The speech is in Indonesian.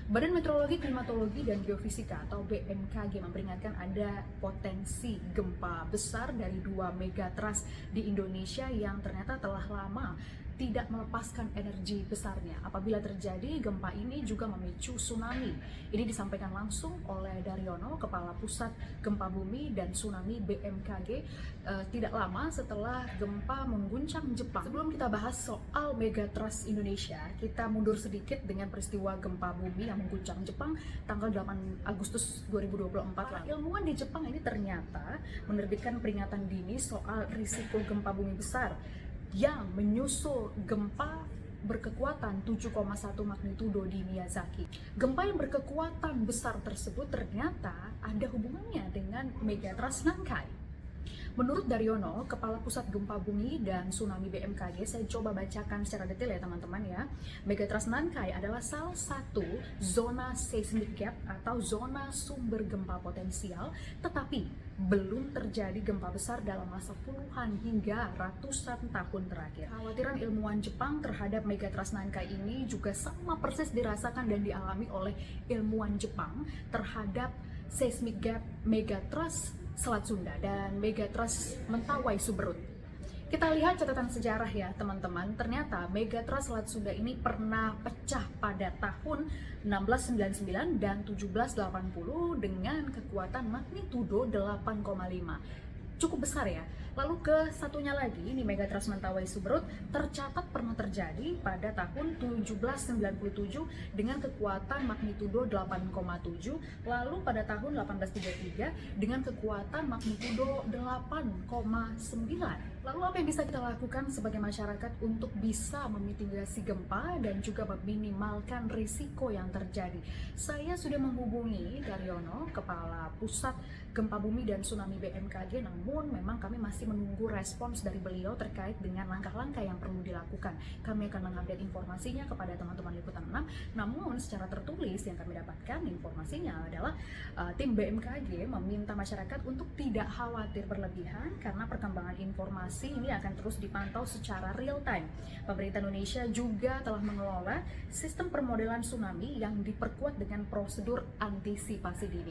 Badan Meteorologi, Klimatologi, dan Geofisika atau BMKG memperingatkan ada potensi gempa besar dari 2 megatrust di Indonesia yang ternyata telah lama tidak melepaskan energi besarnya. Apabila terjadi, gempa ini juga memicu tsunami. Ini disampaikan langsung oleh Daryono, Kepala Pusat Gempa Bumi dan Tsunami BMKG, tidak lama setelah gempa mengguncang Jepang. Sebelum kita bahas soal megatrust Indonesia, kita mundur sedikit dengan peristiwa gempa bumi yang mengguncang Jepang tanggal 8 Agustus 2024 lalu. Ilmuwan di Jepang ini ternyata menerbitkan peringatan dini soal risiko gempa bumi besar yang menyusul gempa berkekuatan 7,1 magnitudo di Miyazaki. Gempa yang berkekuatan besar tersebut ternyata ada hubungannya dengan megatrust Nankai. Menurut Daryono, Kepala Pusat Gempa Bumi dan Tsunami BMKG, saya coba bacakan secara detail ya teman-teman ya. Megatrust Nankai adalah salah satu zona seismic gap atau zona sumber gempa potensial, tetapi belum terjadi gempa besar dalam masa puluhan hingga ratusan tahun terakhir. Kekhawatiran ilmuwan Jepang terhadap megatrust Nankai ini juga sama persis dirasakan dan dialami oleh ilmuwan Jepang terhadap seismic gap megatrust Selat Sunda dan megatrust Mentawai Suberut. Kita lihat catatan sejarah ya teman-teman, ternyata megatrust Selat Sunda ini pernah pecah pada tahun 1699 dan 1780 dengan kekuatan magnitudo 8,5. Cukup besar ya. Lalu ke satunya lagi, ini megatrust Mentawai Suberut tercatat pernah terjadi pada tahun 1797 dengan kekuatan magnitudo 8,7, lalu pada tahun 1833 dengan kekuatan magnitudo 8,9. Lalu apa yang bisa kita lakukan sebagai masyarakat untuk bisa memitigasi gempa dan juga meminimalkan risiko yang terjadi? Saya sudah menghubungi Daryono, Kepala Pusat Gempa Bumi dan Tsunami BMKG, namun memang kami masih menunggu respons dari beliau terkait dengan langkah-langkah yang perlu dilakukan. Kami akan mengupdate informasinya kepada teman-teman Liputan 6, namun secara tertulis yang kami dapatkan informasinya adalah tim BMKG meminta masyarakat untuk tidak khawatir berlebihan karena perkembangan informasi ini akan terus dipantau secara real time. Pemerintah Indonesia juga telah mengelola sistem permodelan tsunami yang diperkuat dengan prosedur antisipasi dini.